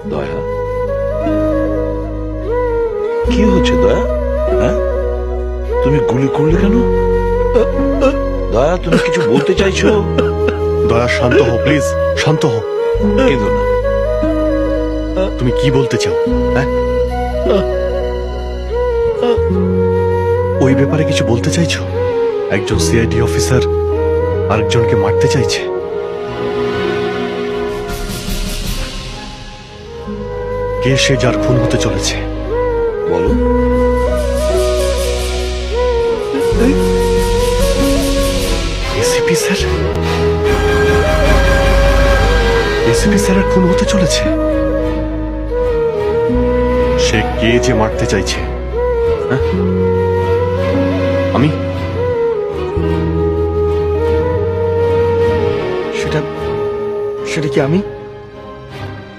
দয়া, কি হচ্ছে দয়া? হ্যাঁ, তুমি গুলি করলে কেন? দয়া, তুমি কিছু বলতে চাইছো? দয়া, শান্ত হও প্লিজ, শান্ত হও। কেঁদো না। তুমি কি বলতে চাও? হ্যাঁ, ওই ব্যাপারে কিছু বলতে চাইছো? একজন সিআইডি অফিসার আরেকজনকে মারতে চাইছে। কে সে যার খুন হতে চলেছে? বলো। এসিপি স্যার, এসিপি স্যারের খুন হতে চলেছে। সে কে যে মারতে চাইছে? হ্যাঁ? আমি? সেটা কি আমি?